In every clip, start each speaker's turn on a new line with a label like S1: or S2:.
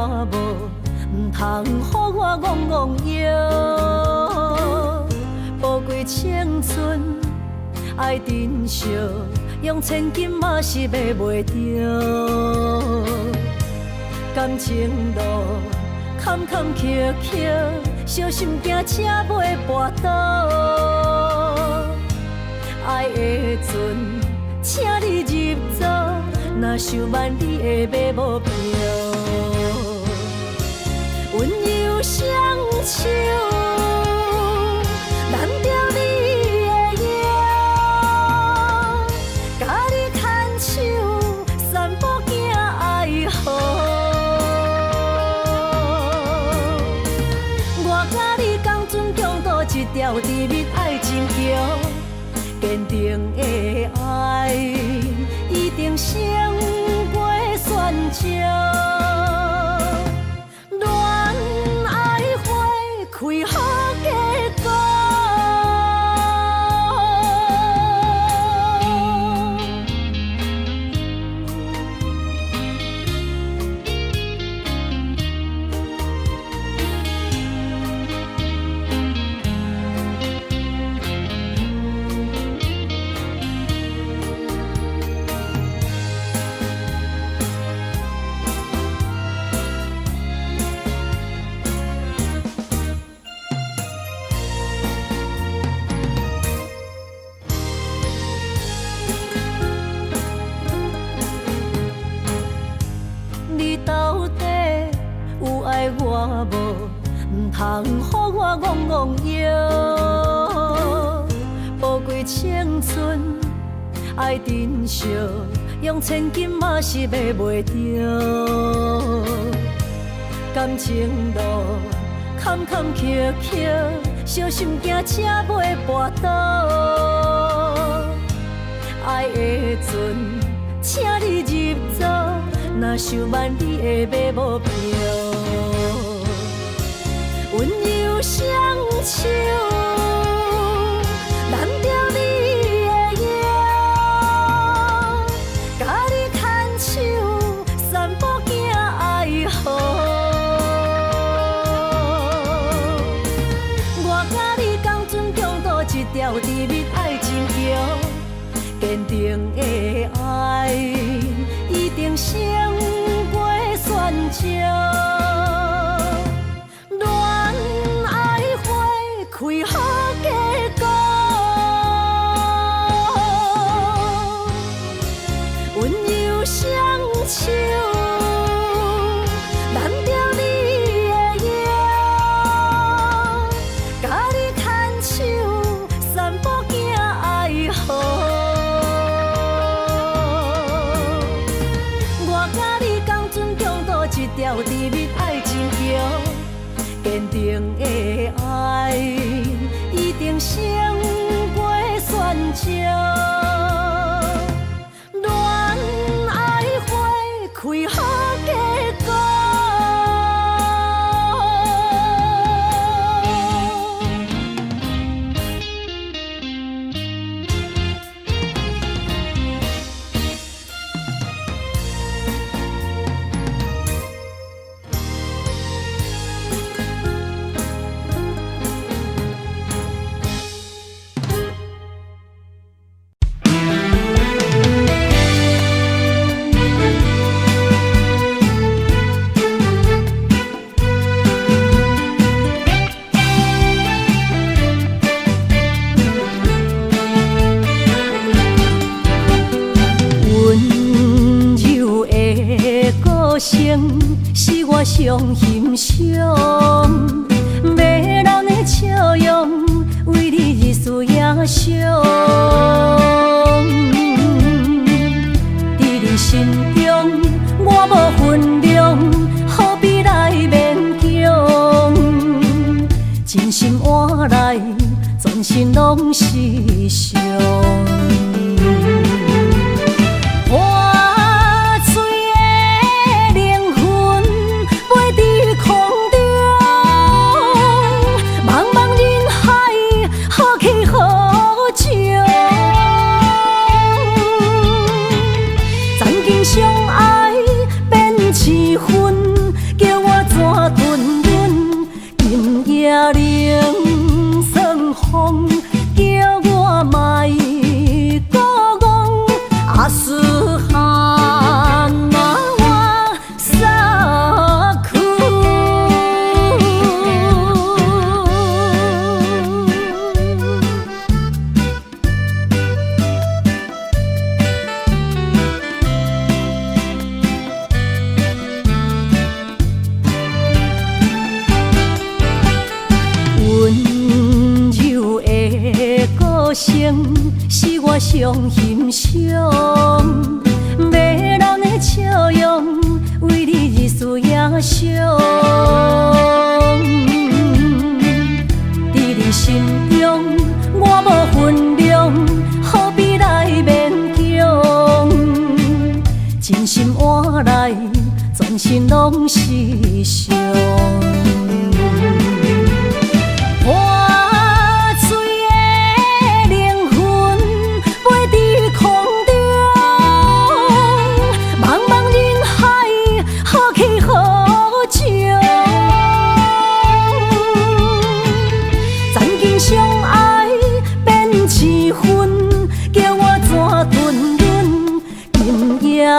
S1: 我无，唔通予我戆戆摇。宝贵青春爱珍惜，用千金嘛是买袂着。感情路坎坎坷坷，小心惊车袂跋倒。爱的阵，请你入座，若想万你会买无票。温柔双手，揽着你的腰，甲你牵手，散步行爱河。我甲你共准共度一条甜蜜爱情桥。坚定的爱，一定胜过选择。恋爱花开好结果。我无，唔通予我戆戆摇。宝贵青春爱珍惜，用千金嘛是买袂着。感情路坎坎坷坷，小心惊车袂跋倒。爱的阵，请你入座，若想万你会买无票。温柔双手，揽着你的腰，甲你牵手，散步行爱河。我甲你共准共度一条甜蜜爱情桥，坚定的爱，一定胜过选择。开好结果，温柔双手，揽着你的腰，甲你牵手，散步行爱河。我甲你共准共度一条甜蜜爱情桥，坚定的爱，一定胜过选择。恋爱花开好结果。是我上欣赏，迷人的笑容，为你日思夜想。伫你心中，我无分量，何必来勉强？真心换来，全身拢是伤。茫茫人海，何去何从？情是我上欣赏，迷人的笑容为你日思夜想，在你心中我无分量，何必来勉强？真心换来全身拢是伤。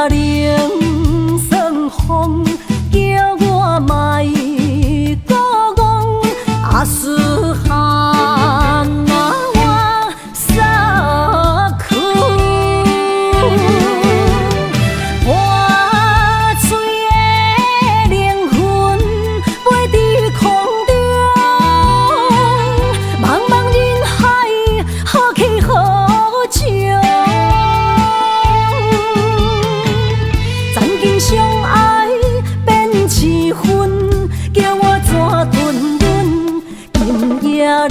S1: 冷霜风，叫我莫孤戇，阿斯罕那我撒苦，破碎的灵魂飞在空中，茫茫人海，何去何从？相爱变七分，叫我怎吞忍？今夜冷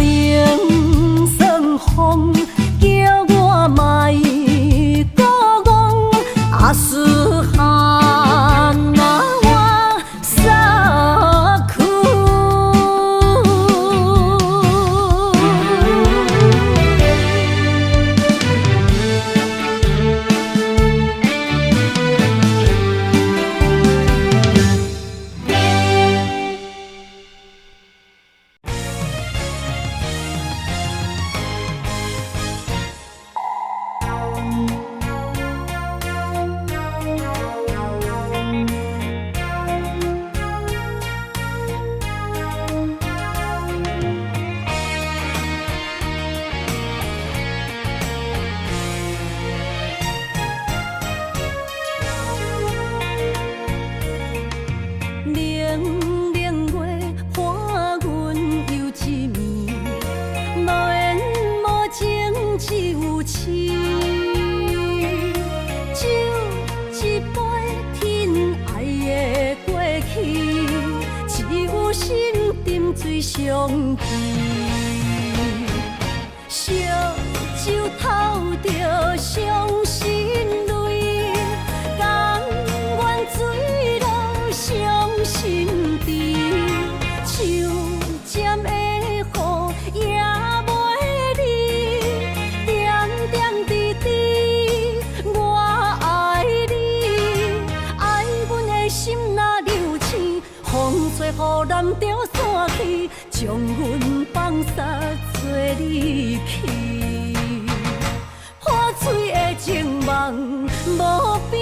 S1: 霜风，叫我莫孤戇，阿斯罕那我撒苦。水相遇，烧酒透着伤心泪，甘愿醉落伤心地，手尖的雨也袂离，点点滴滴我爱你，爱阮的心若流星，风吹雨淋着散去，将阮放撒做离去，破碎的情梦无边。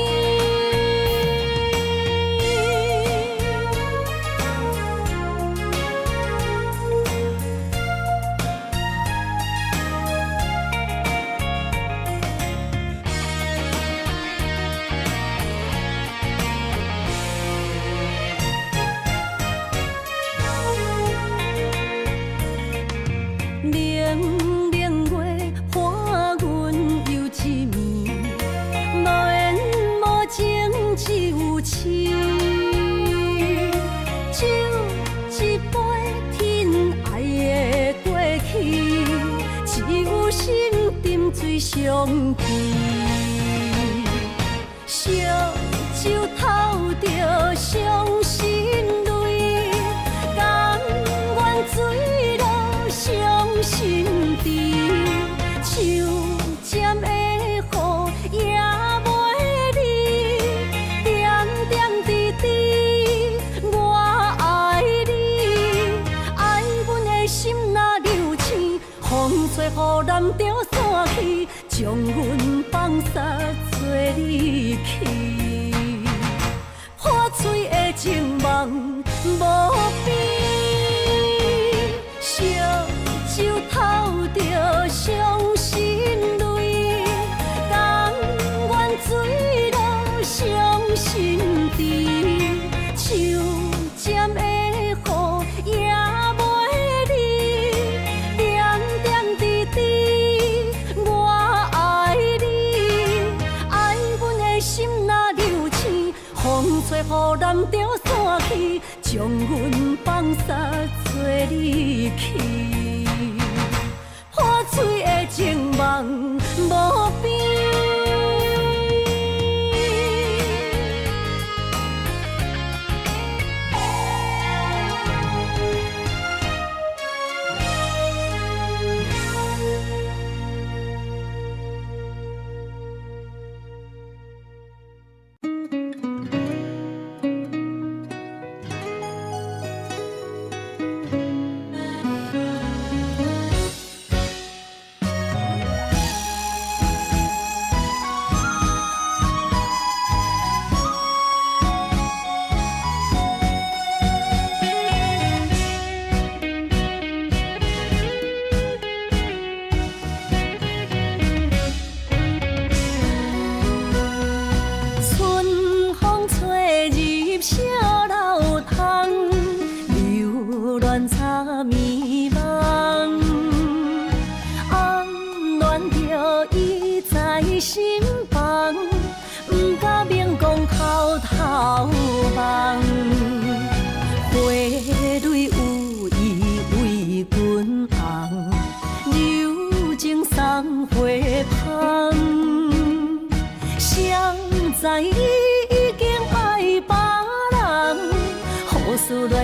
S1: 冷冷月伴阮游一暝，无缘无情只有痴。酒一杯，疼爱的过去，只有心沉醉相遇。烧酒透着伤心泪，甘愿醉落伤心地，手尖的雨也袂离，点点滴滴我爱你，爱阮的心若流星，风吹雨淋着散去，将阮放撒做离去，破碎的情梦无边。酒透着伤心泪，甘愿醉落伤心地，手尖的雨也袂离，点点滴滴东着散去，将阮放撒做离去，破碎的情梦无边。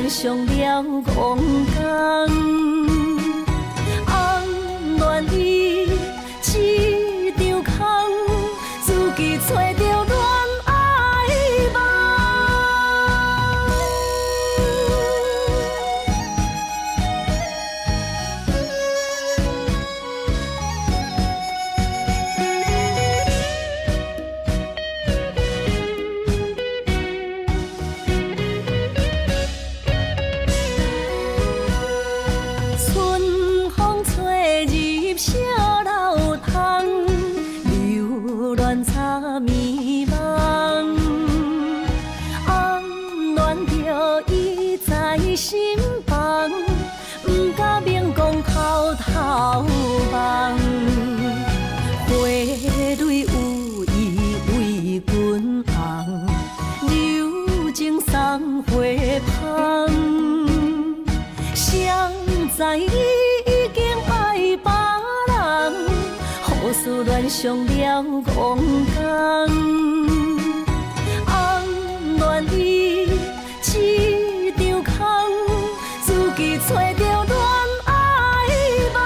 S1: 上了戆工，红恋伊一场空，自己找着恋爱梦。心房，不敢明讲口头梦，花蕊有意为君红，柔情送花香。谁知你已经爱别人，雨思恋上了戆工，红恋伊一场空，自己找着恋爱梦。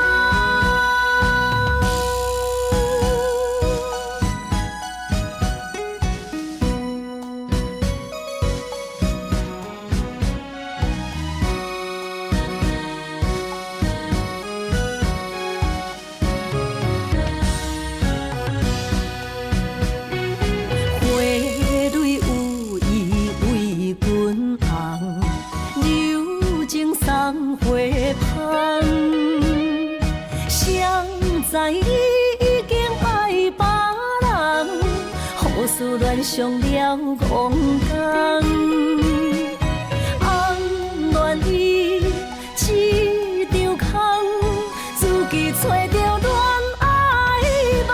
S1: 花蕊有意为君红，柔情送花香。谁知你已经爱别人，雨思恋上了戆工，红恋伊一场空，自己找着恋爱梦。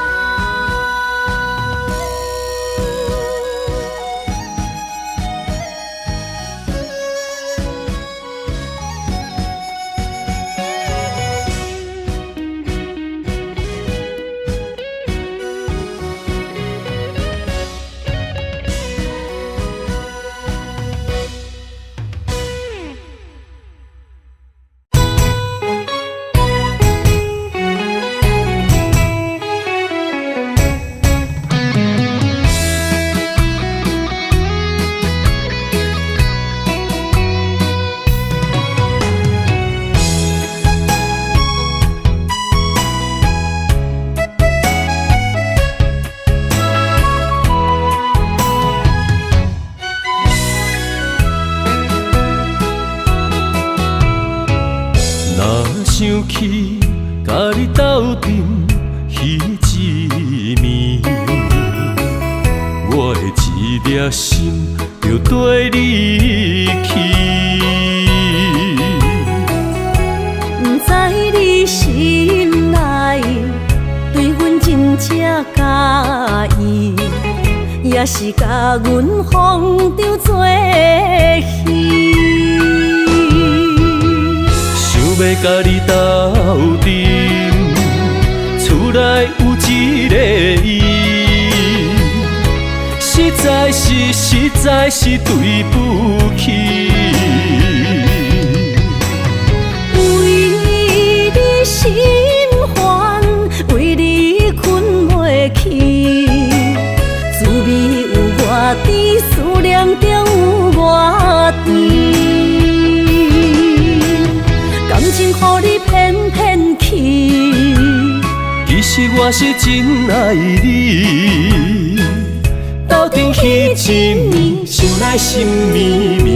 S2: 想起甲你斗阵彼一暝，我的一粒心就跟你去。
S1: 不知你心内对阮真正介意，也是甲阮风中做戏。
S2: 想要甲你斗阵，厝内有一个伊，实在是对不起。
S1: 为你心烦，为你困袂去，滋味有外甜，思念中有外甜。感情予你骗骗去，
S2: 其实我是真爱你，斗阵彼一暝，想来心绵绵。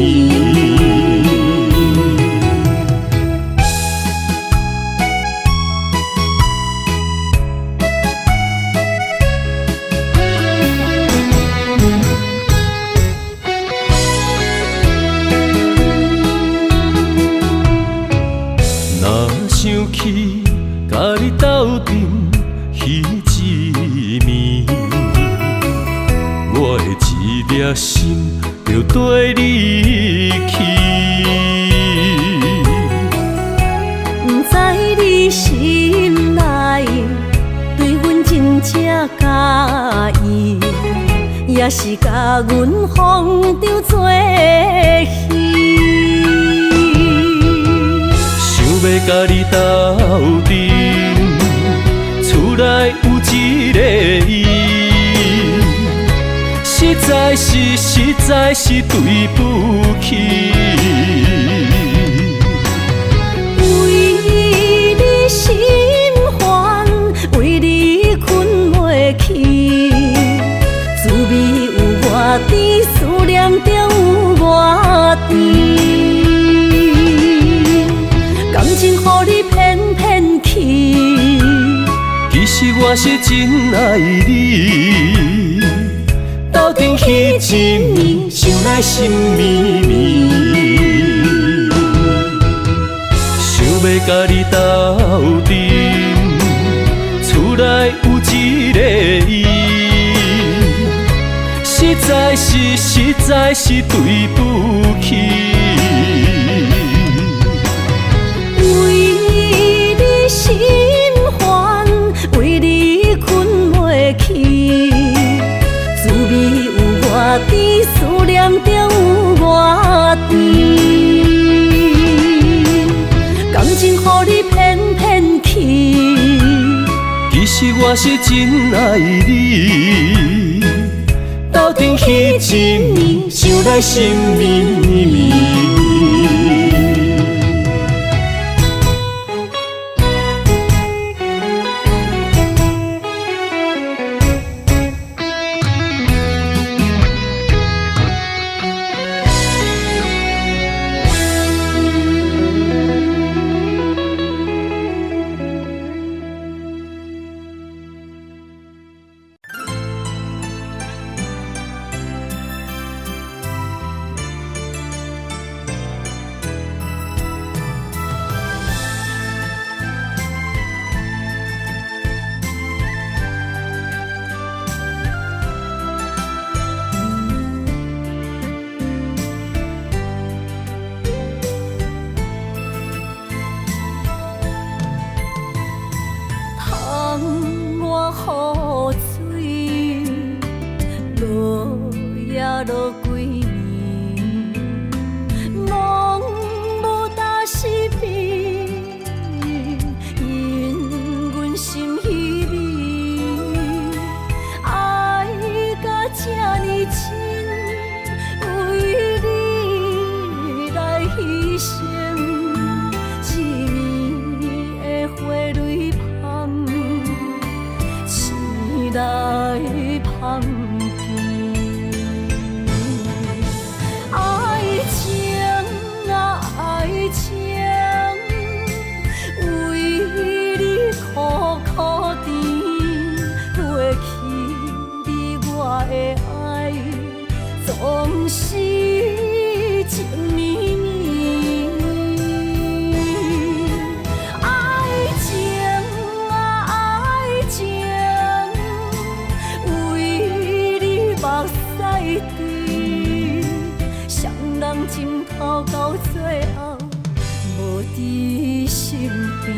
S2: 若想起甲你斗阵彼一暝，我的一粒心就跟你去。
S1: 不知你心内对阮真正介意，也是甲阮风中做戏。
S2: 想要甲你斗阵，厝内有一个伊，实在是对不起。
S1: 为你心烦，为你困袂去，滋味有外甜，思念中有外甜。感情予你骗骗去，
S2: 其实我是真爱你，斗阵彼一暝，想来心绵绵。想要甲你斗阵，厝内有一个伊，实在是对不起。
S1: 为你心烦，为你困袂去，滋味有外甜，思念中有外甜。感情予你骗骗去，
S2: 其实我是真爱你，斗阵彼一暝，想来心绵绵。
S1: 身边。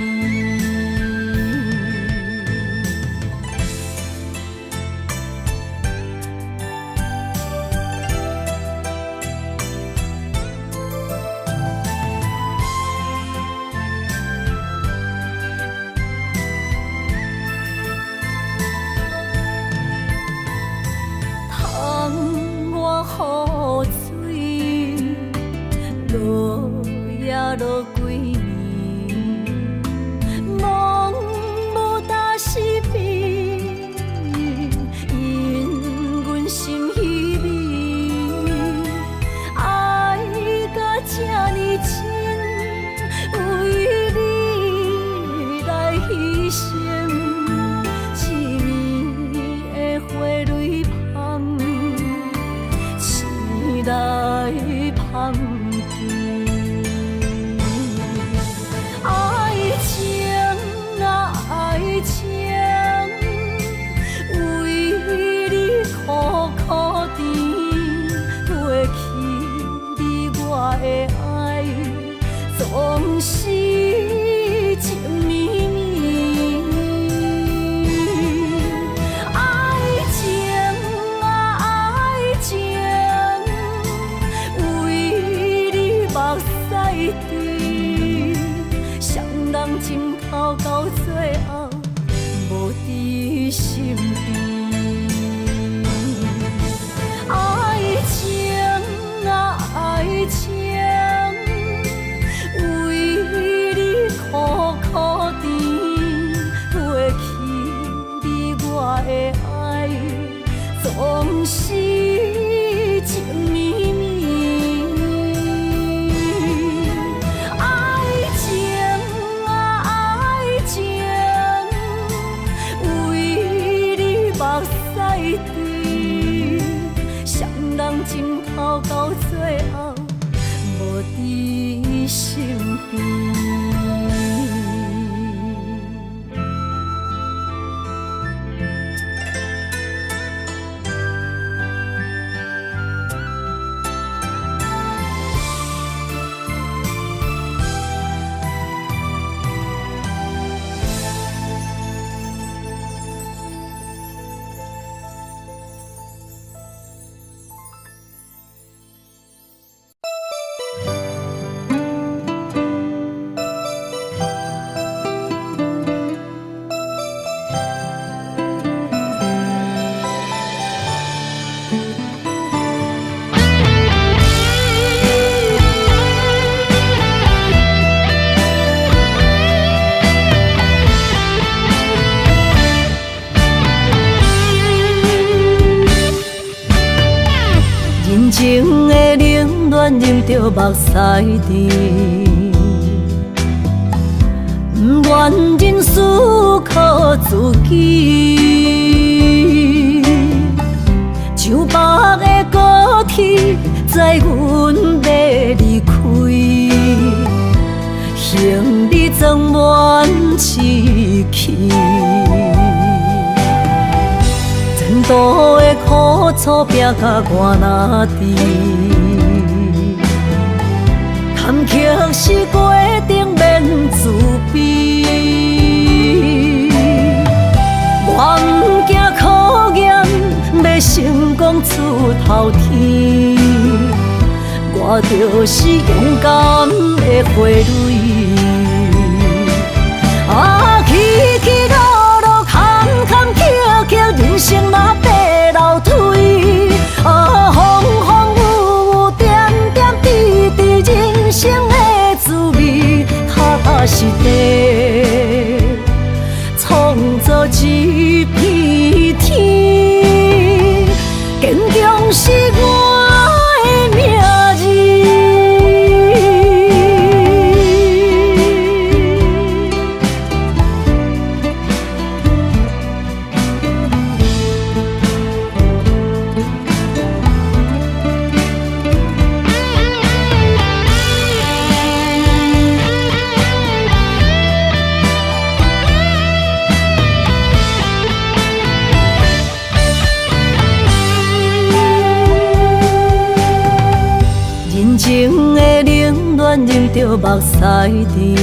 S1: 窗外雨水落也落几年，望无大是边，因阮心稀微，爱甲这呢深，为你来牺牲，一暝的花蕊香。来香见，爱情啊爱情，为你苦苦甜，褪去你我的爱，总是情绵绵。爱情啊爱情。目屎滴，双人情头到最后无伫身边。爱情啊爱情，为你苦苦甜，褪去你我的爱，总是情绵绵。目屎滴，双人情头到最后无伫身边。人情的冷暖，忍着目屎滴，不愿忍思靠自己。像北的高铁，载阮要离开，行李装满市气。前途的苦楚拼甲我哪知？坎坷是过程免自卑。我毋惊考验，要成功出头天。我就是勇敢的花蕊。起起落落，坎坎坷坷，人生若爬楼梯。风风雨雨，点点滴滴，人生的滋味，踏踏实地，创造一片天。坚强是我的名字。人情的冷暖，忍着目屎滴，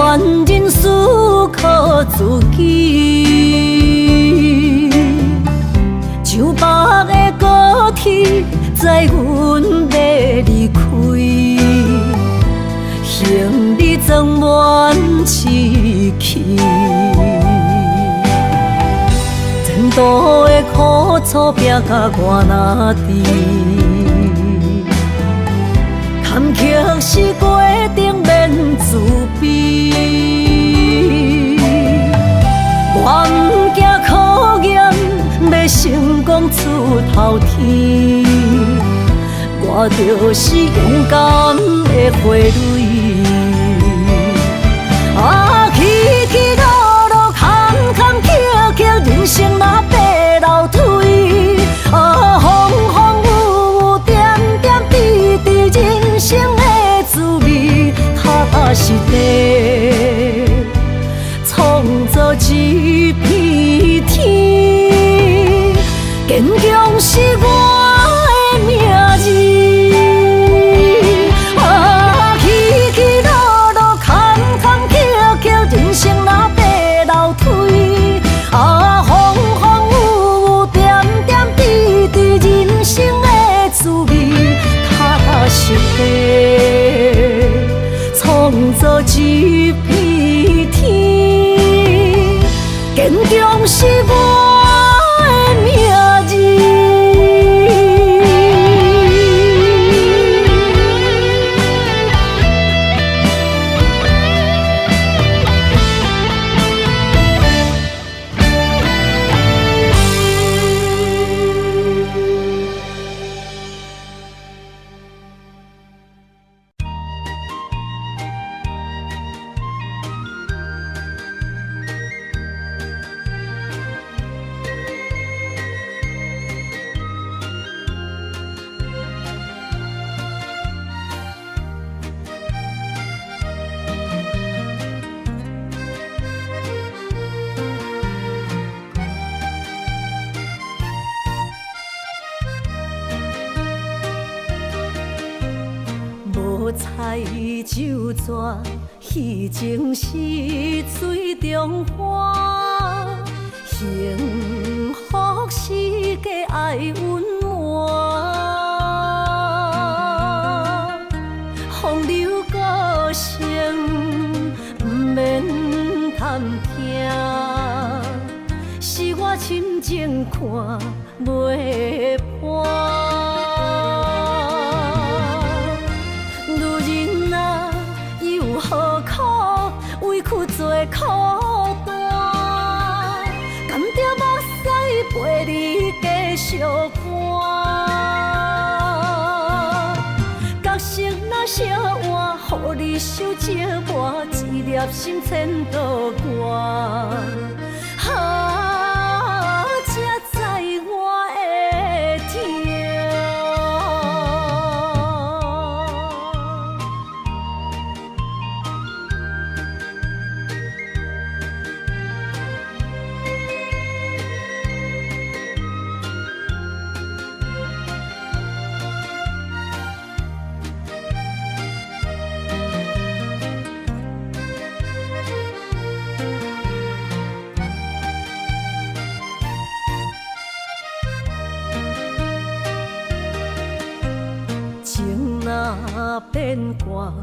S1: 愿人事靠自己，像北的高铁载阮要离开，行李装满市区。前途的苦楚拼甲我哪知？坎坷是过程免自卑，我毋惊考验，要成功出头天。我就是勇敢的花蕊，啊，起起落落，坎坎坷坷，人生若爬楼梯，啊，风风雨雨，点点滴滴，人生的滋味，踏踏实地，创造一片天。坚强是我的名字，啊，起起落落，坎坎坷坷，人生若爬楼梯，啊，风风雨雨，点点滴滴，人生的滋味，踏踏实地，创造一片天。坚强是我的名字。无彩酒泉，戏情是水中花，幸福是家爱温暖。风流歌声不免叹听，是我深情看袂破。何苦委屈做苦单？甘着目屎陪你继续看。角色若烧换，予你受折磨，一粒心千度外。啊，才知我的痛。若变卦，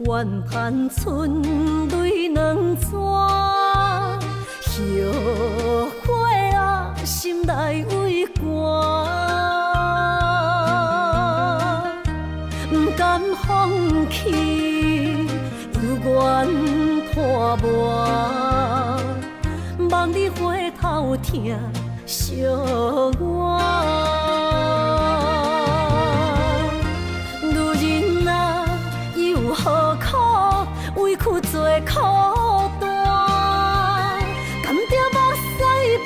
S1: 怨叹春泪两逝。后悔啊，心内为寒，不甘放弃，犹原拖磨。望你回头听惜我。何苦委屈做苦单？甘着目屎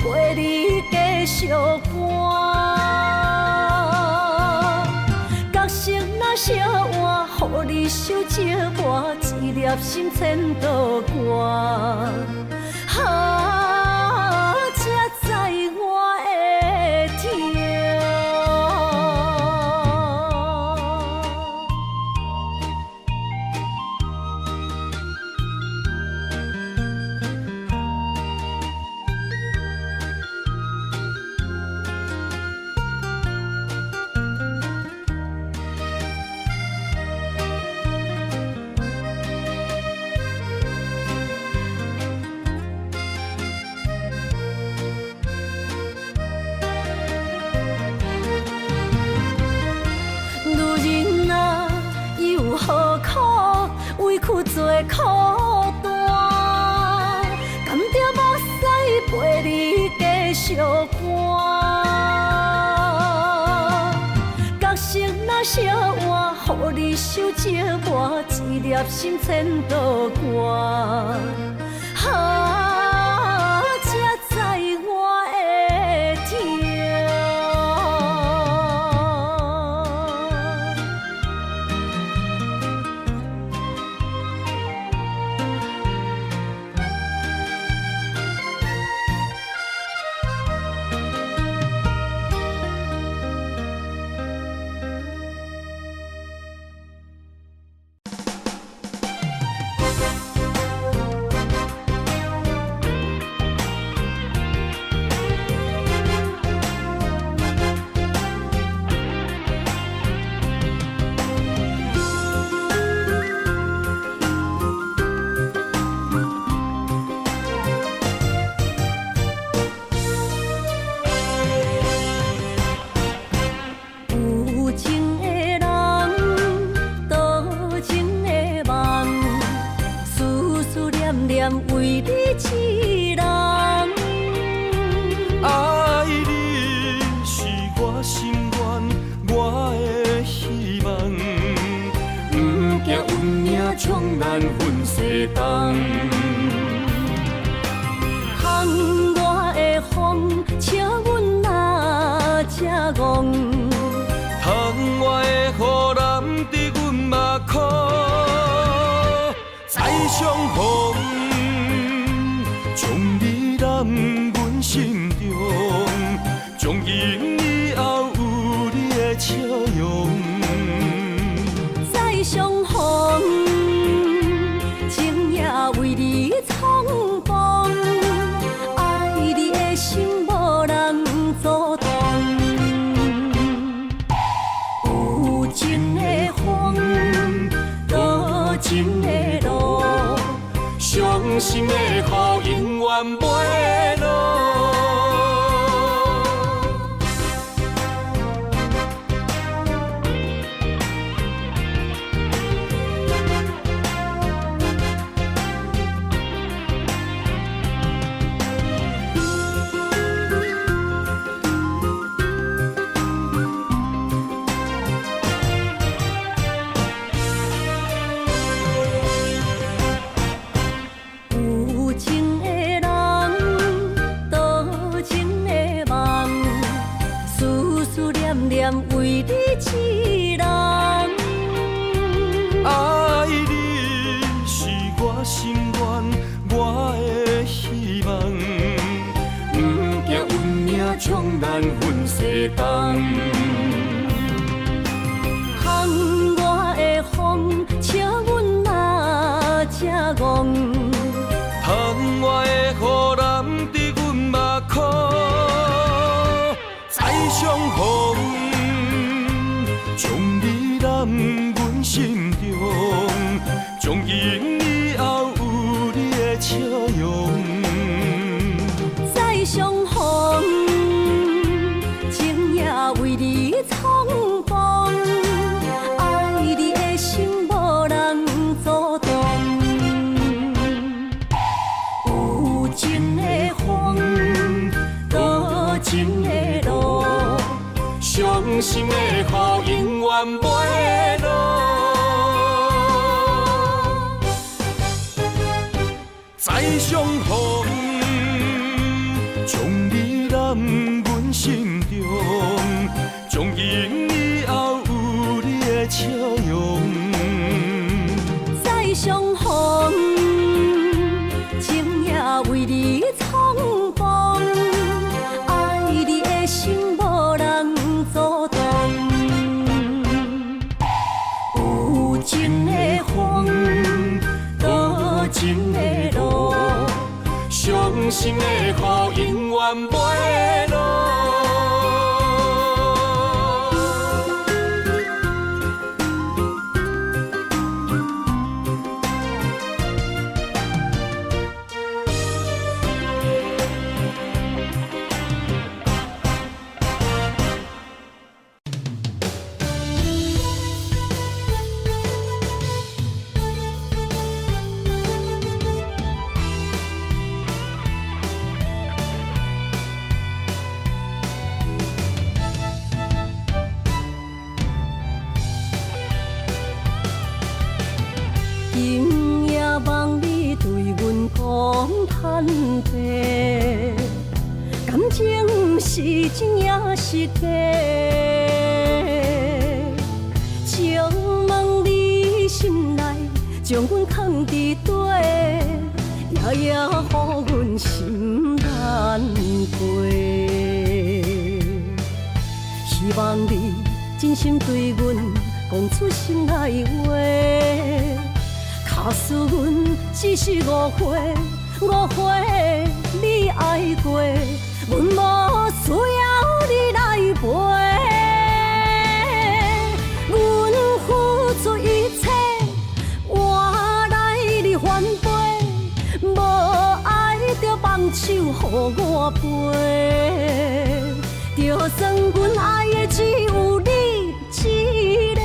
S1: 陪你继续看。角色若烧换，予你受折磨，一粒心千度外。啊，才知我的痛。相伴。角色若写换，予你受折磨，一粒心千道寒。才知我的痛。为你痴人，
S2: 爱你是我心愿，我的希望。不惊运命冲咱分世东。
S1: 窗外的风，笑阮哪这戆。
S2: 窗外的雨淋伫阮目眶，再相逢。将你揽阮心中，从今以后有你的笑容。
S1: 再相逢，情也为你创风，爱你的心无人阻挡。有情的风，多情的路。伤心的雨永远袂落。为你痴人，
S2: 爱你是我心愿，我的希望。不惊运命冲咱分世东。
S1: 窗外的风，笑阮哪这戆。
S2: 窗外的雨淋伫阮目眶，再相逢。将你揽阮心中，从今以后有你的笑容。
S1: 再相逢，情也为你创风，爱你的心无人阻挡。有情的风，多情的路。伤心的雨永远袂落，
S2: 再相逢，将你揽阮心中，从今以后有你的笑容。
S1: 再相逢，情也为你创风，爱你的心无人阻挡。有情的风，多情的路，伤心的雨永远袂落。坦白，感情是真也是假？请问你心内将阮藏伫底，夜夜予阮心难过。希望你真心对阮讲出心内话。假使阮只是误会，你爱过，阮无需要你来陪。阮付出一切，换来你反背，无爱就放手予我飞。就算阮爱的只有你一个。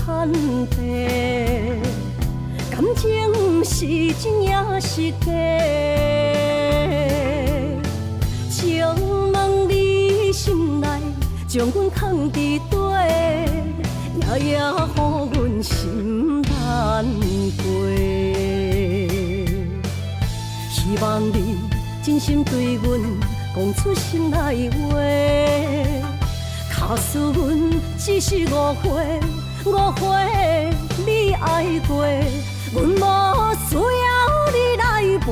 S1: 坦白，感情是真也是假？请问你心内将阮藏伫底，夜夜予阮心难过。希望你真心对阮讲出心内话。假使阮只是误会，你爱过，阮无需要你来陪。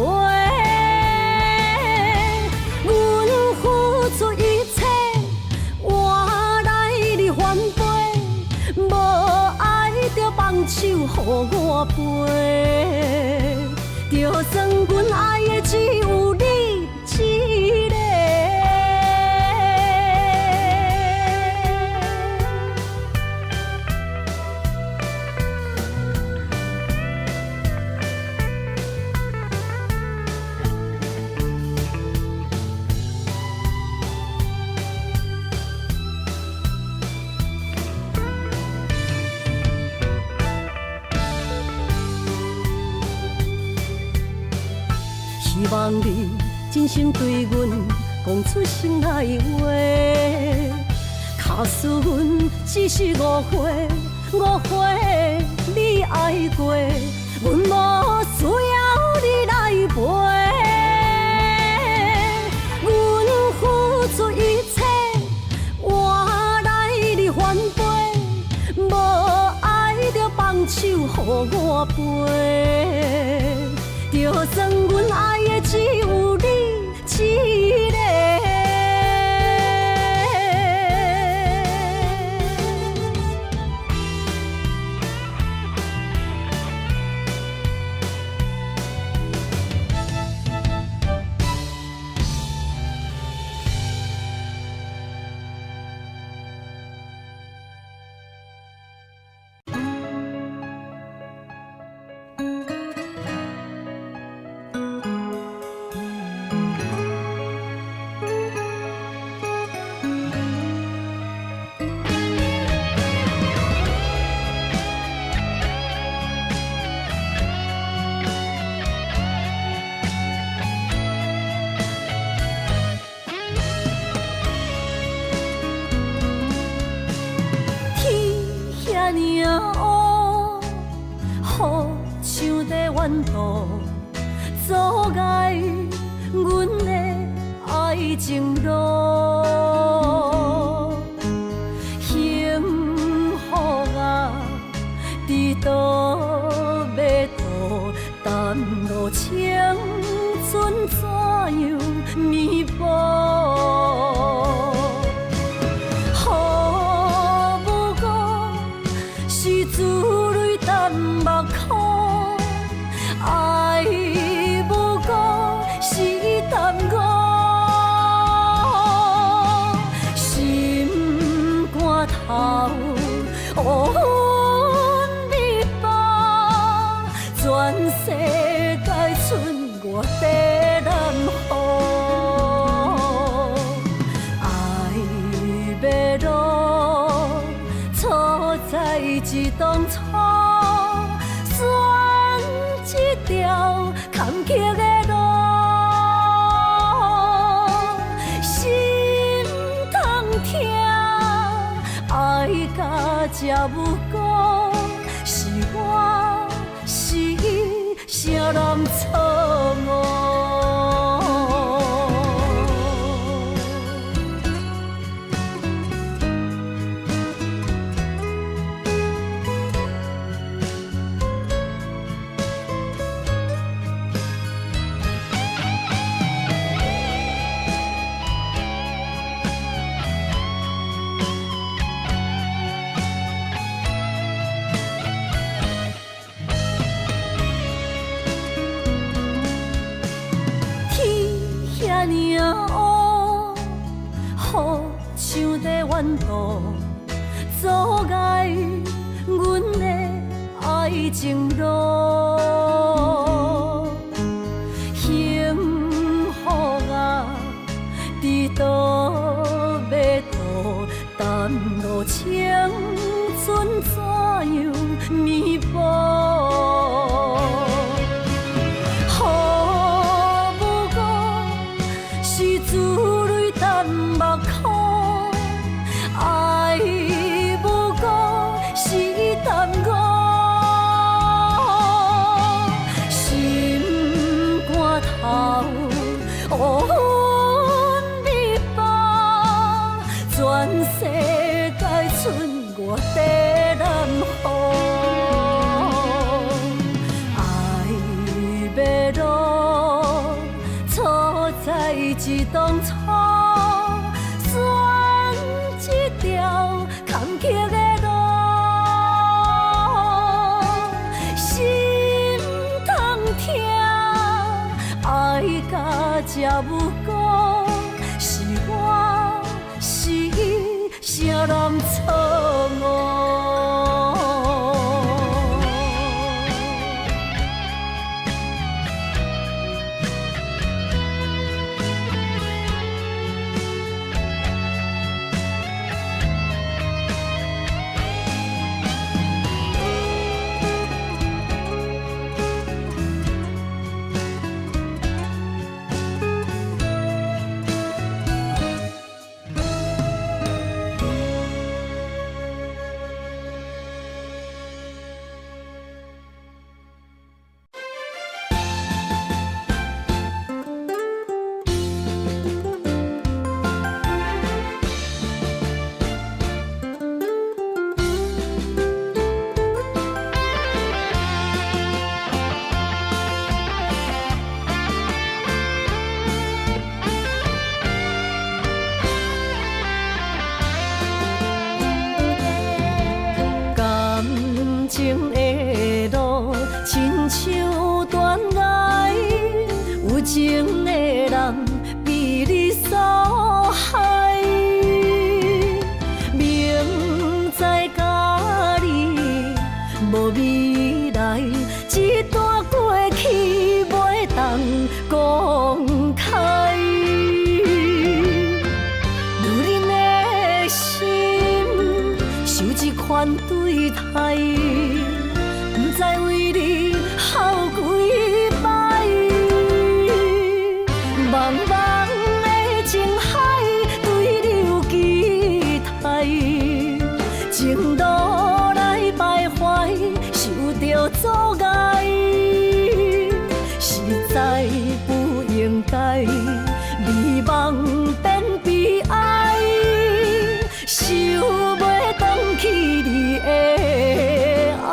S1: 阮付出一切，换来你反背，无爱就放手予我飞。就算阮爱的只有你一个。希望你真心对阮讲出心内话。假使阮只是误会，你爱过，阮无需要你来陪。阮付出一切，换来你反背，无爱就放手予我飞。就算阮爱的只有你一个。沿途阻碍阮的爱情路，幸福啊，伫倒要渡，淡薄青春怎样弥补？好无过是自泪淡目眶。爱无过是淡薄，当初，选一条坎坷的路，心痛痛，爱甲这有辜，是我是伊，啥人错误？像在怨妒，阻碍阮的爱情路。幸福啊，伫倒要渡？但路青春怎样弥补？好无辜，是自泪淡目眶。爱无辜是淡我，心肝头乌云密布，全世界剩我在南方。爱要路，错在一当初。条坎坷的路，心痛痛，爱甲这有辜，是我是伊，啥人错误？情的路，亲像断崖，有情的人被你所害。明知甲你无未来，一段过去袂当公开。女人的心受一款对待。不知为你耗几摆，茫茫的情海对你有期待，情路来徘徊，受着阻碍，实在不应该，美梦变悲哀，想袂返去你的爱。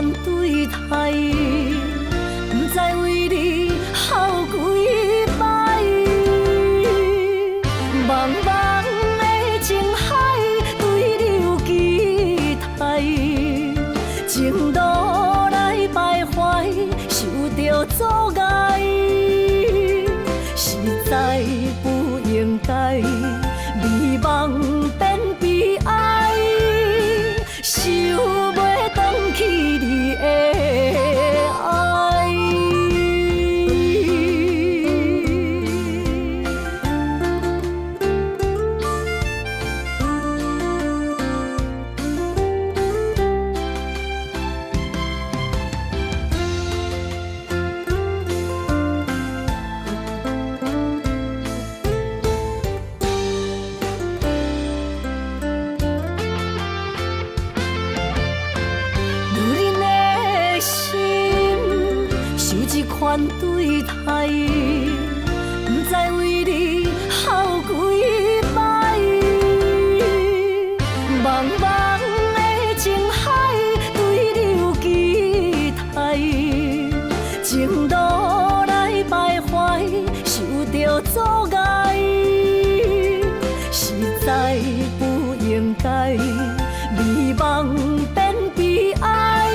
S1: 款对待，不知为你哭几摆。茫茫的情海，对你有期待，情路来徘徊，受着阻碍，实在不应该，美梦变悲哀，想袂返去你的爱。款对待，不知为你哭几摆。茫茫的情海，对你有期待，情路来徘徊，受着阻碍，实在不应该，美梦变悲哀，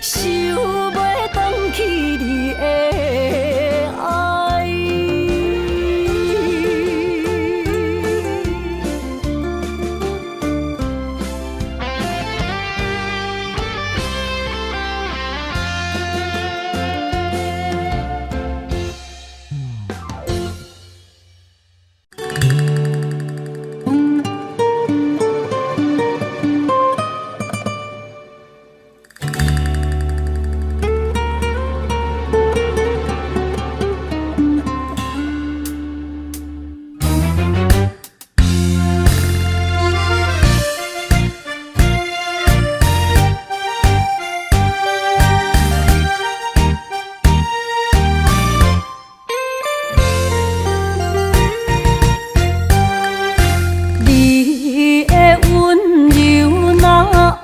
S1: 想袂返去你的爱。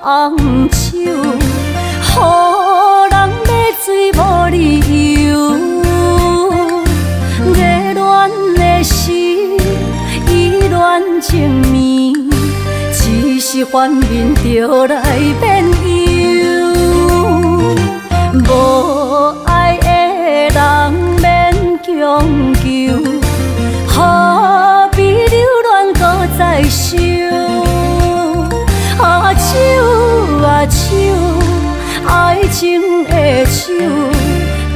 S1: 红手，予人买醉无理由。热恋的时，依恋情绵，只是反面就来变忧。无爱的人免强求，何必留恋搁再想？手啊手，爱情的手，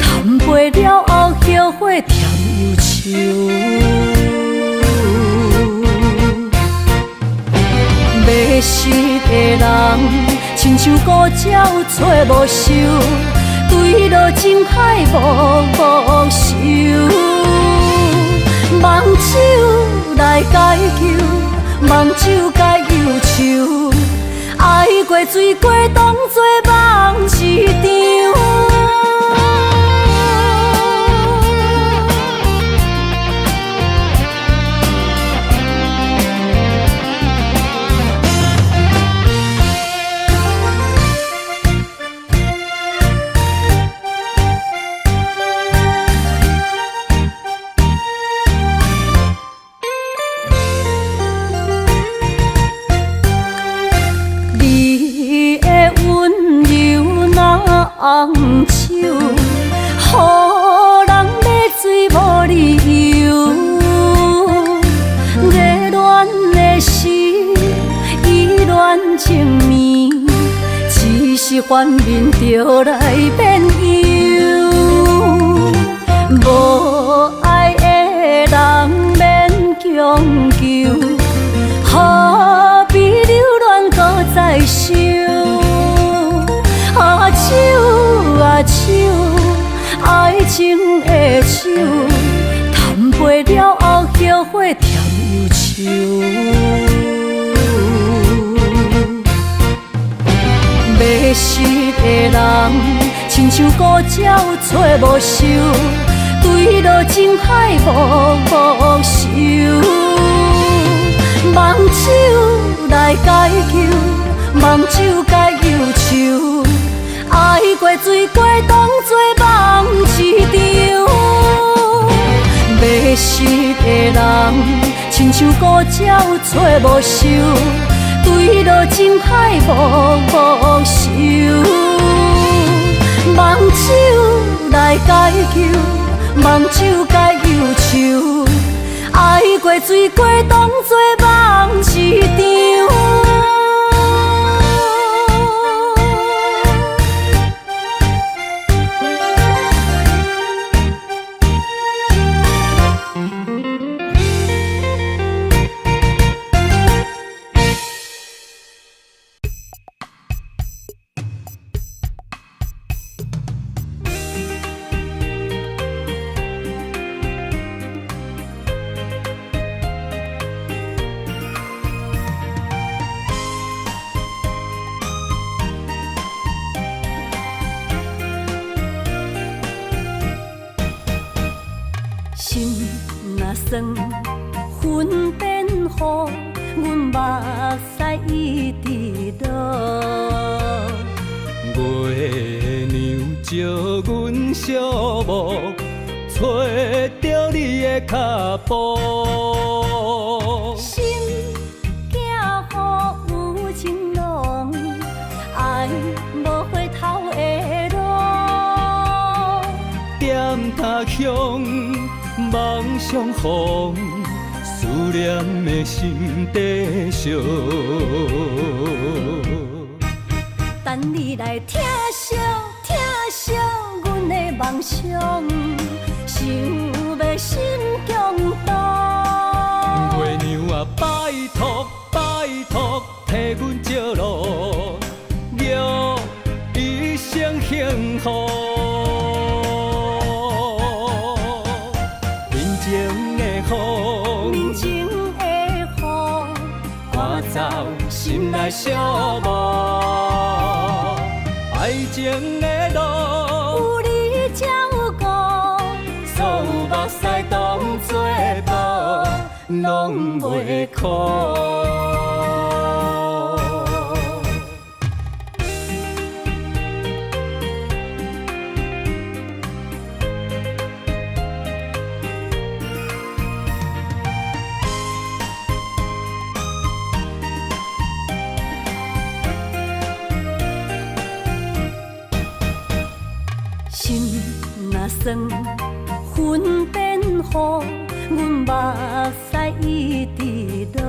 S1: 谈袂了后后悔甜忧愁。迷失的人，亲像孤鸟找无收，坠落情海无收。梦手来解救，梦手解忧愁。爱过醉过，当作梦一场。红手，予人买醉无理由。热恋的时，依恋情绵，只是反面就来变忧。无爱的人免强求，何必留恋搁再想？手啊手，爱情的手，谈袂了后后悔甜忧愁。迷失的人，亲像孤鸟找无收，坠落情海无收。梦手来解救，梦手解忧愁。水过当作梦一场。迷失的人，亲像孤鸟找无收，对落情海无收。梦酒来解救，梦酒解忧愁。爱过水过当作梦一场。心若酸，云变雨，阮目屎一直落。
S2: 月娘招阮小木，找着你的脚步。
S1: 心行雨有情浓，爱无回头的路。
S2: 点他乡。梦相逢，思念的心底烧。
S1: 等你来疼惜阮的梦想，想要心中动。
S2: 月娘啊，拜托，替阮照路，约一生幸福。
S1: 面前的雨，
S2: 赶走心内小无，爱情的路，
S1: 有你才有我，
S2: 所有目屎当作无，拢袂苦。
S1: 心若酸，云变雨，阮目屎一直落。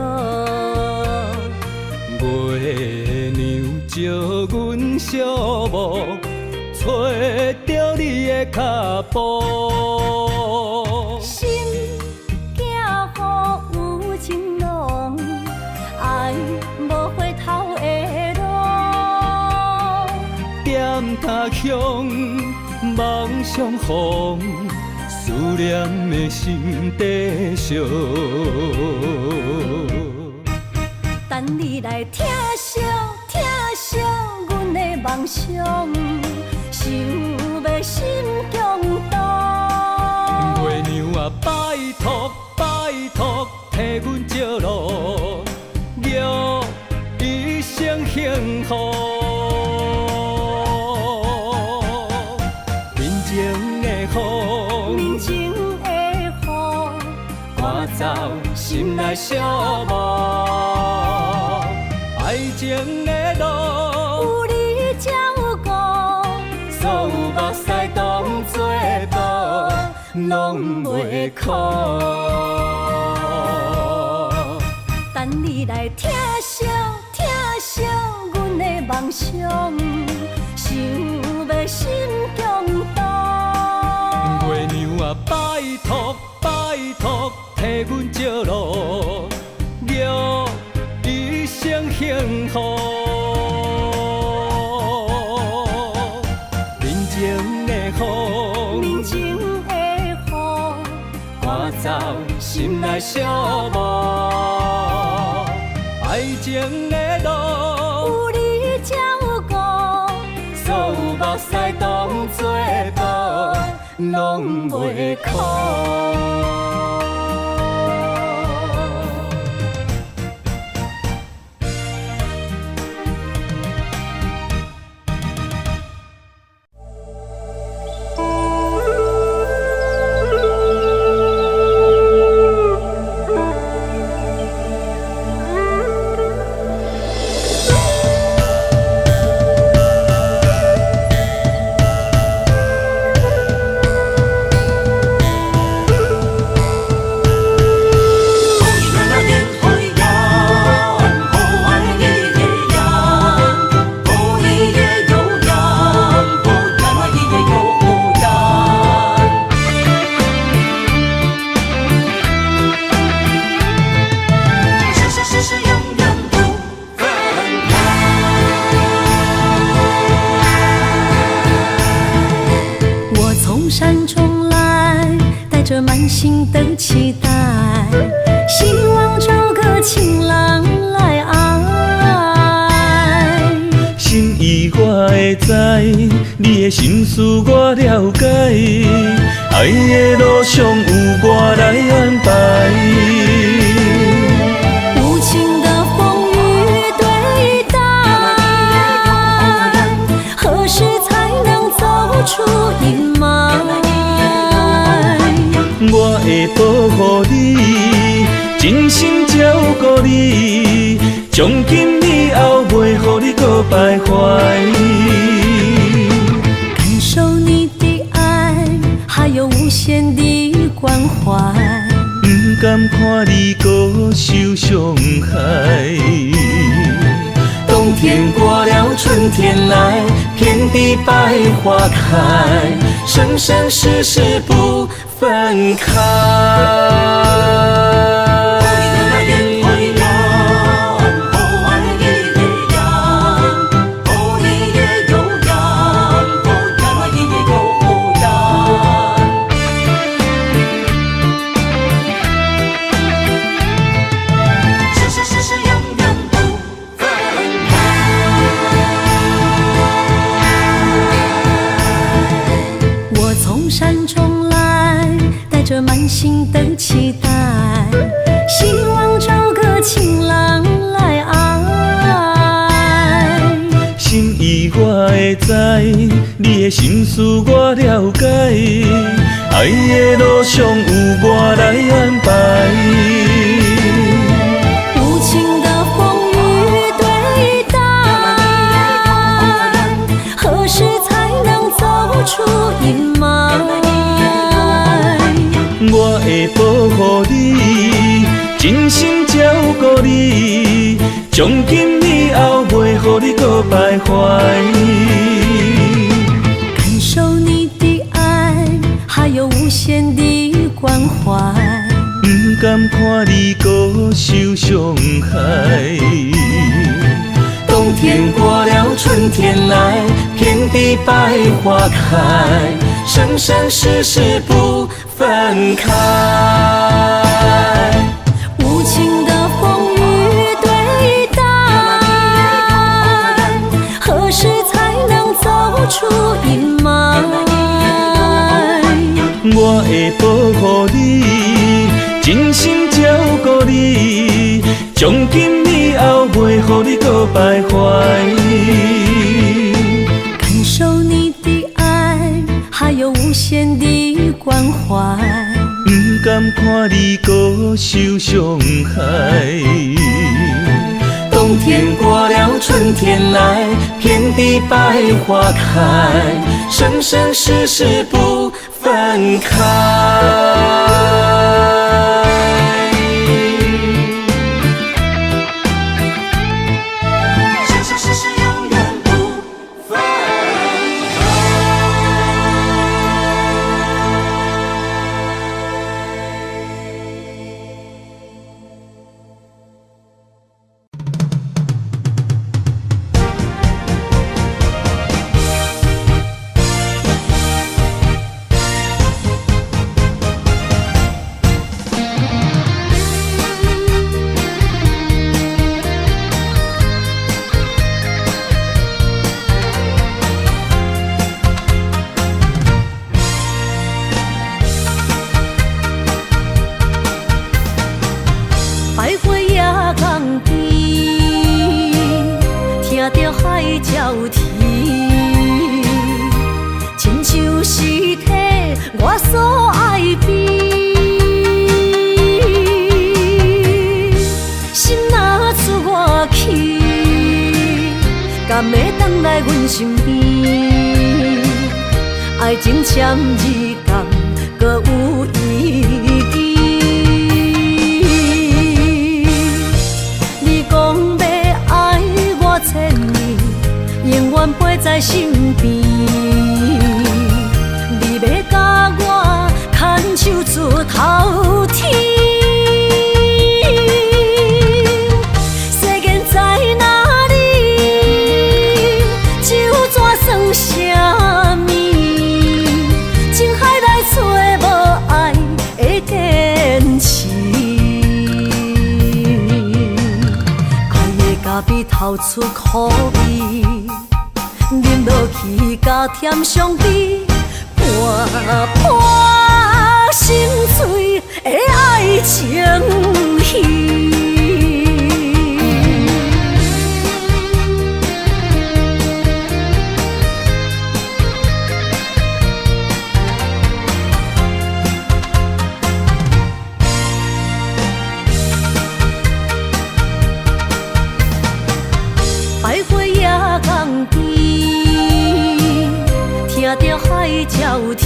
S2: 月娘招阮小木，找着你的脚步。
S1: 心行雨有情浓，爱无回头的路。
S2: 点他乡。梦相逢，思念的心底烧。
S1: 等你来疼惜阮的梦想，想要心中动。
S2: 月娘啊，拜托，替阮照路，约一生幸福。
S1: 面前的雨，
S2: 赶走心内小无，爱情的路，
S1: 有你才有我，
S2: 所有目屎当作无，拢袂苦。
S1: 等你来疼惜阮的梦想，想要心中动。
S2: 月娘啊，拜托，替阮照路，约一生幸福。面前的雨，赶走心内小无，爱情的路，
S1: 有你才有我，
S2: 所有目屎当作无，拢袂苦。
S1: 心的期待，希望找个情人来爱。
S2: 心意我会知，你的心思我了解，爱的路上有我来安排。
S1: 无情的风雨对待，何时才能走出阴霾？
S2: 我会保护你，真心照顾你，从今以后袂予你搁徘徊。
S1: 感受你的爱，还有无限的关怀。
S2: 不甘看你搁受伤害。冬天过了，春天来，遍地百花开，生生世世不分开。
S1: 满心的期待，希望找个情人来爱。
S2: 心意我会知，你的心思我了解，爱的路上有我来安排。
S1: 无情的风雨对待，何时才能走出阴霾？
S2: 我会保护你，真心照顾你，从今以后袂予你搁徘徊。
S1: 感受你的爱，还有无限的关怀。
S2: 不甘看你搁受伤害。冬天过了，春天来，遍地百花开，生生世世不分开。
S1: 无情的风雨对待，何时才能走出阴霾？
S2: 我会保护你，真心照顾你，从今以后袂予你搁徘徊。
S1: 感受你的爱，还有无限的关怀。
S2: 不甘看你搁受伤害。冬天过了，春天来，遍地百花开，生生世世不分开。敢会等来阮身边？爱情签字讲，搁有意义。你讲要爱我千年，永远陪在身边。你要甲我牵手出头天。 情海来找无爱的
S1: 咖啡透出苦味，饮落去甲甜相比，盘盘心碎的爱情戏。百花夜港边，听着海鸟啼，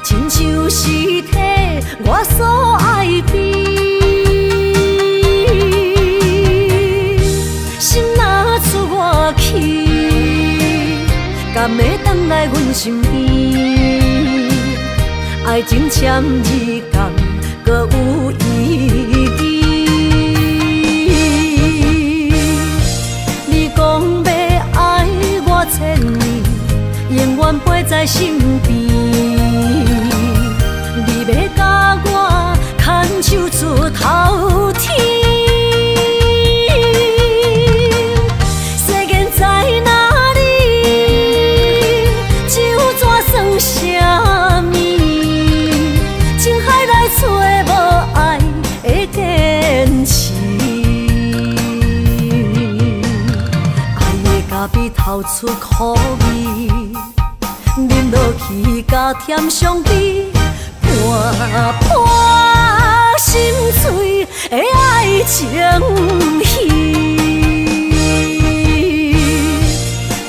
S1: 亲像是替我所爱悲。心若出我去，敢会回来阮身边？爱情签字讲，搁有意义。千年，永远陪在身边。你要甲我牵手出头天，世间在哪里？就怎算啥物？情海来找无爱的坚持。咖啡透出苦味，饮落去甲甜相比，盘盘心碎的爱情戏。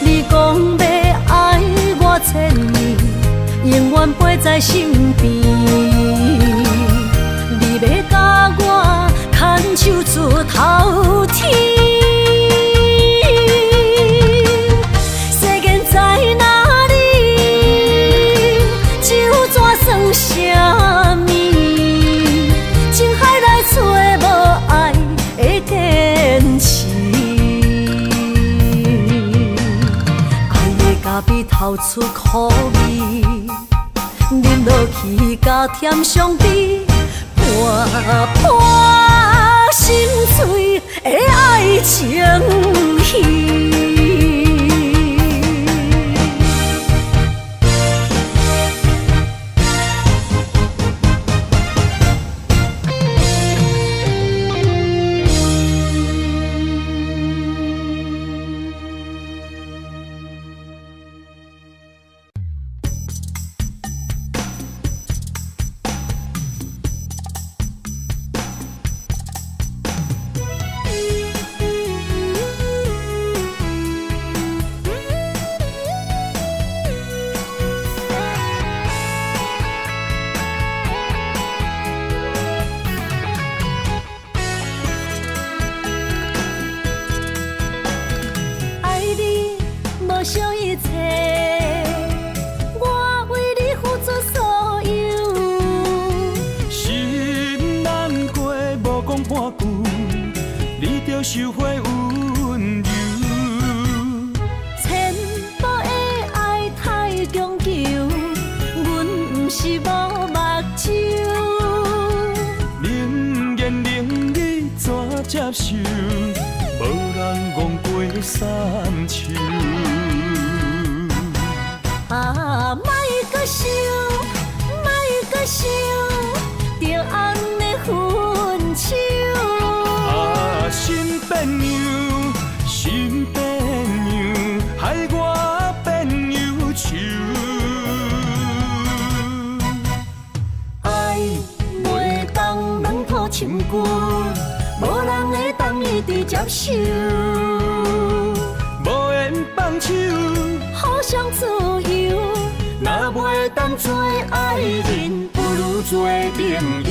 S1: 你讲要爱我千年，永远陪在身边。你要甲我牵手出头天。啥物？情海来找无爱的坚持。爱的咖啡透出苦味，饮落去甲甜相比，盘盘心碎的爱情戏。
S2: 收回温柔，
S1: 千步的爱太强求，阮不是无目睭。
S2: 冷言冷语怎接受？无人戆过三秋。
S1: 啊，莫搁想，莫搁想，着红的分手。
S2: 心变样，心变样，害我变忧愁。
S1: 爱袂当软土深根，无人会当一直接受。
S2: 无缘放手，
S1: 互相自由，若袂当做爱人，不如做朋友。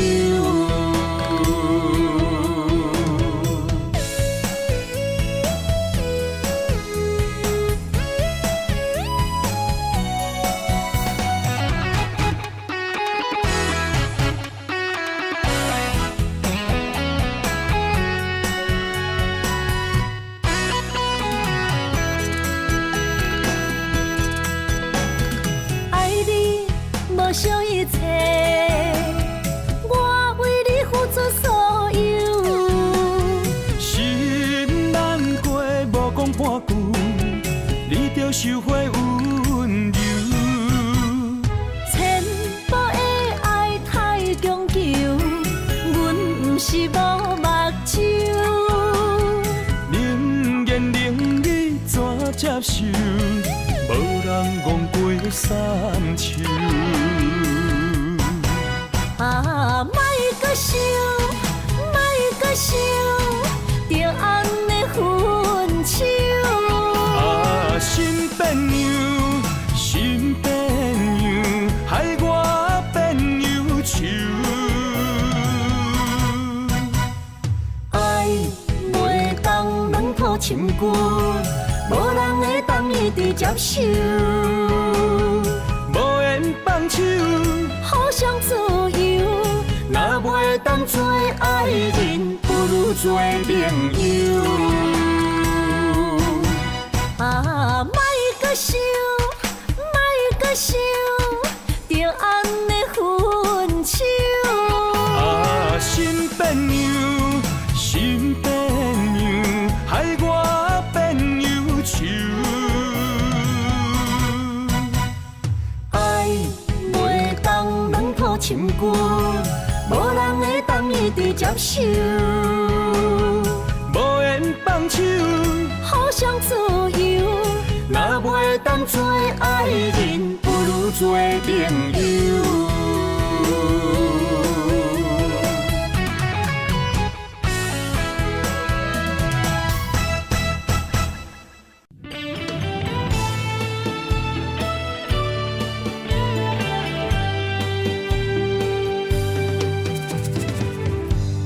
S1: 无想一切，我为你付
S2: 接受，无人戆过三秋。
S1: 啊，莫搁想，莫搁想，着安尼分手。
S2: 啊，心变样，心变样，害我变忧愁。
S1: 爱袂当软土深根，无人会当一直接受。
S2: 无缘放手，
S1: 互相自由，若袂当做爱人，不如做朋友。啊，莫搁想，莫搁想，着安尼分手。
S2: 啊，心变样，心变样，害我变忧愁。
S1: 爱袂当软土深根，无人会当一直接受。
S2: 无缘放手，
S1: 互相自由，若袂当做爱人，不如做朋友。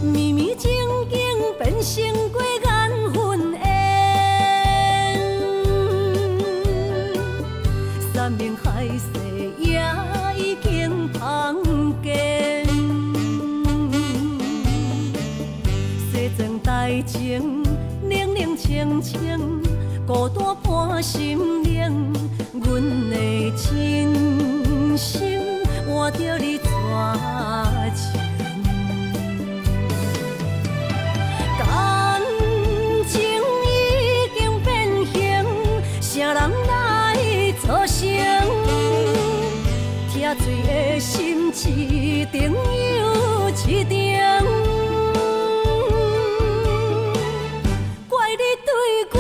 S1: 绵绵静静变成过缘分缘，山明海誓也已经芳见。西庄台前，冷冷清清，孤单伴心灵。阮的真心换着你绝情。感情已经变形，啥人来作成？疼水的心一定又一定，怪你对阮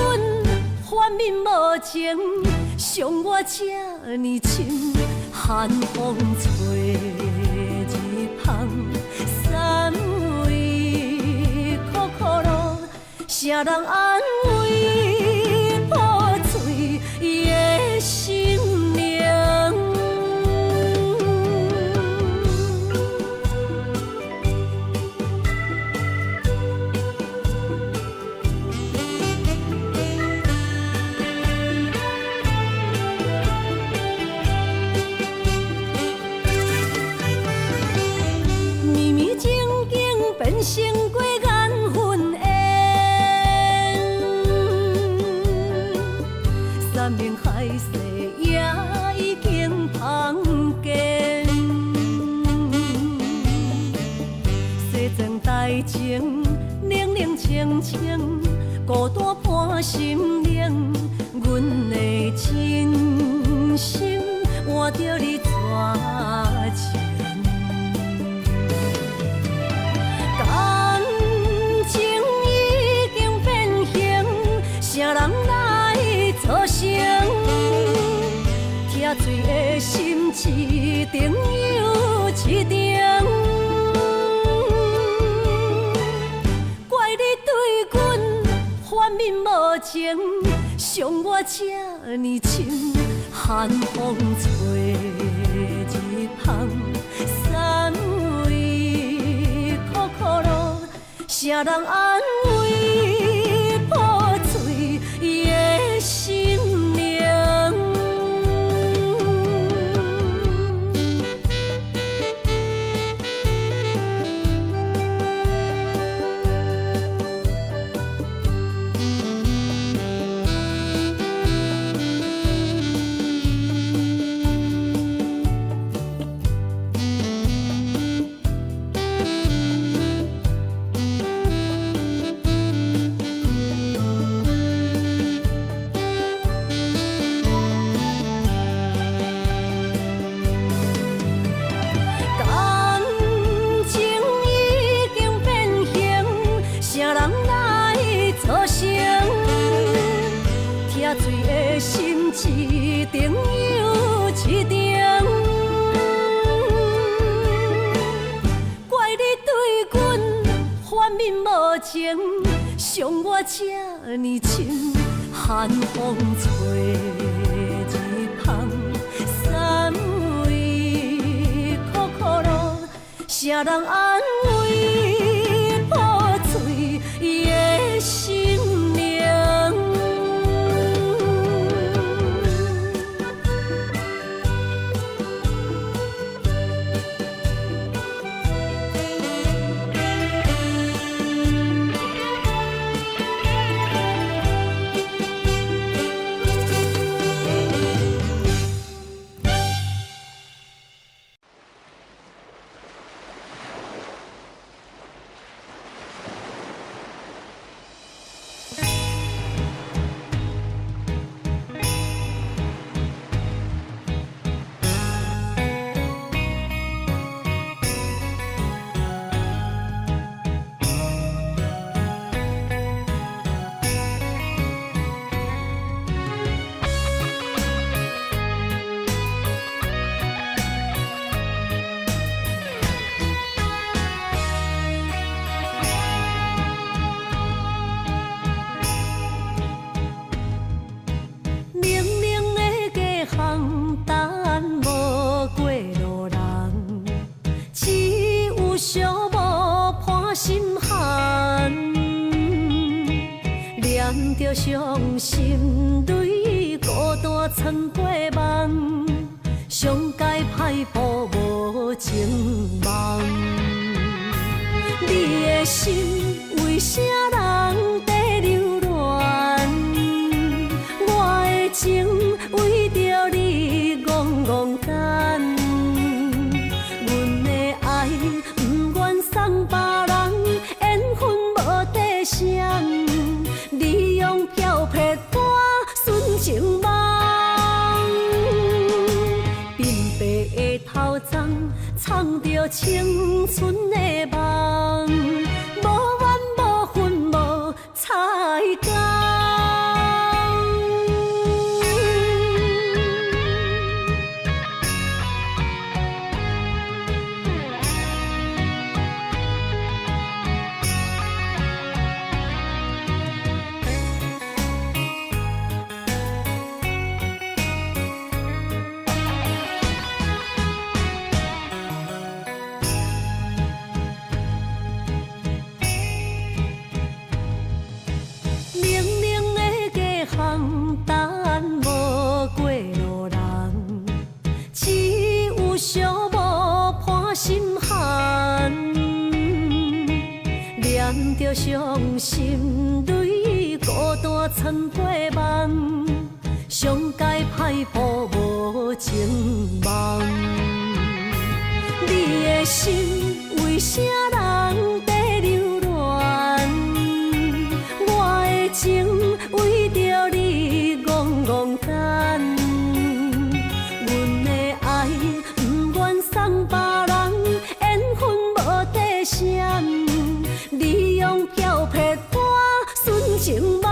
S1: 反面无情，伤我这呢深，寒风吹日芳，三位苦苦路，啥人安慰破碎的心灵？绵绵静静变成过缘分缘，山明海誓也已经芳见。西庄台前，冷冷清清，孤单伴心灵。阮的真心换着你绝情。感情已经变形，啥人来作成？疼水的心一定又一定，怪你对阮反面无情，伤我这呢深，寒风吹日芳，三位苦苦路，啥人安慰破碎的心灵？这呢深，寒风吹日芳，三位苦苦路，谁人安慰破碎的心灵？着伤心泪，孤单藏过梦，上界歹步无情梦。你的心为啥人在流乱？我的情为着你戆戆等，阮的爱不愿送别人，缘分无底线。你用漂泊歌纯情梦，鬓白的头鬃藏着青春的梦，无怨无恨无彩工。着伤心泪，孤单藏过梦，上界歹步无情梦。你的心为啥人在流乱？我的情为着你戆戆等，阮的爱不愿送别人，缘分无底线。你用漂泊歌纯情梦，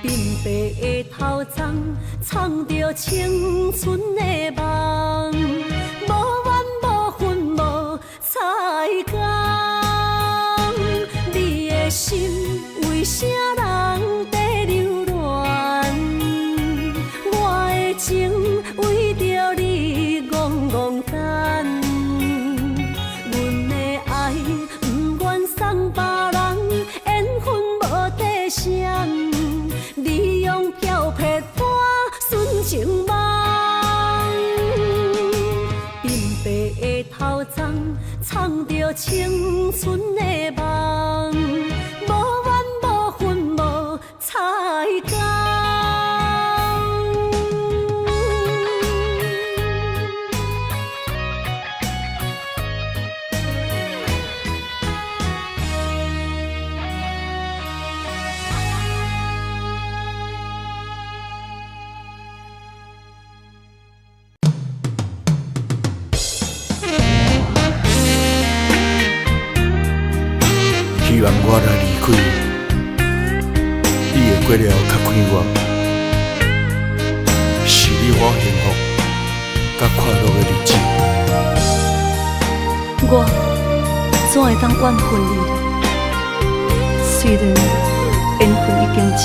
S1: 鬓白的头鬃藏着青春的梦，无怨无恨无彩工。你的心为啥人在流乱？我的情为着你戆戆等。送别人，缘分无底线。你用漂泊歌纯情梦，鬓白的头鬃藏着青春的梦，无怨无恨无彩工。
S2: 希望我若离开，你会过了较快活，是你我幸福甲快乐的日子。
S1: 我怎会当怨恨你呢？虽然缘分已经尽，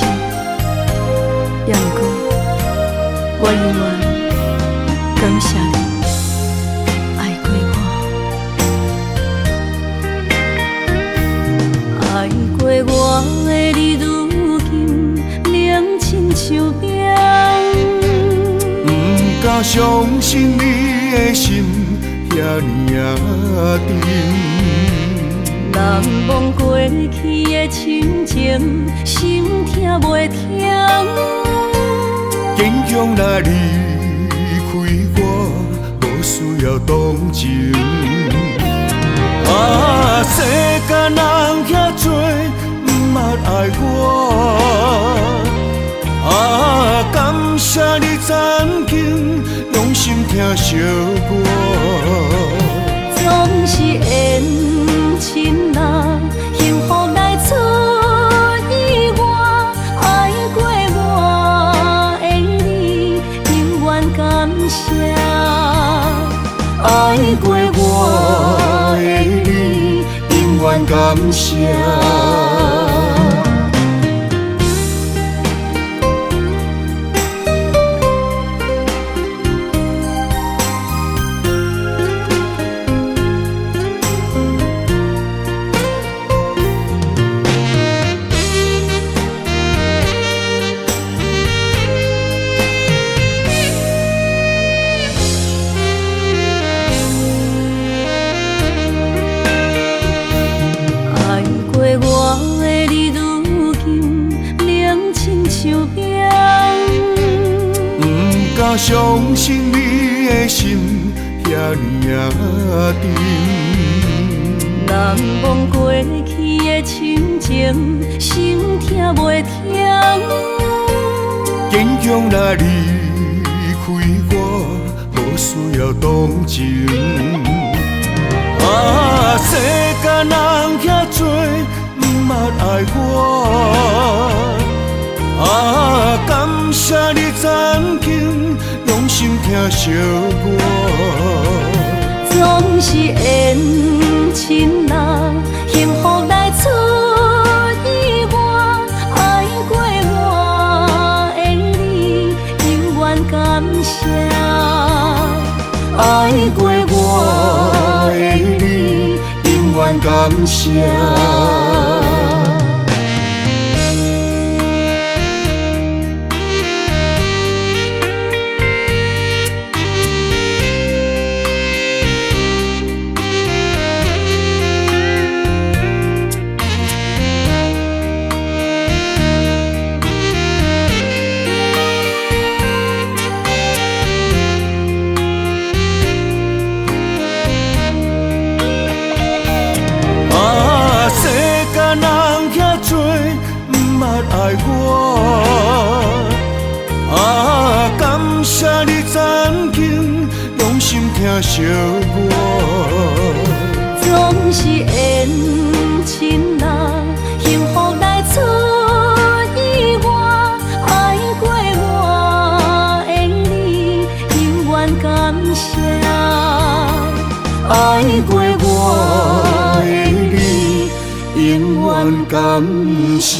S1: 也毋过我永远感谢你爱过我，爱过我的你，如今冷亲像冰。
S3: 不敢相信你的心遐尼啊沉，
S1: 难忘过去的亲情，心痛袂停。
S3: 坚强若离开我，无需要同情。啊，世间人遐多，不捌爱我。啊，感谢你曾经用心听惜我。
S1: 总是缘亲啊，幸福来出意外。爱过我的你，永远感谢。爱过我的你，永远感谢。
S3: 相信你的心遐尼啊沉，
S1: 难忘过去的亲情，心痛袂停。
S3: 坚强若离开我，无需要同情。啊，世间人遐多，不捌爱我。啊，感谢你曾经用心听惜我。
S1: 总是缘亲啊，幸福来出意外。爱过我的你，永远感谢。爱过我的你，永远感谢。
S3: 爱我啊，感谢你曾经用心听惜我。
S1: 总是缘亲啊，幸福来出意外。爱过我的你，永远感谢。爱过我的你，永远感谢。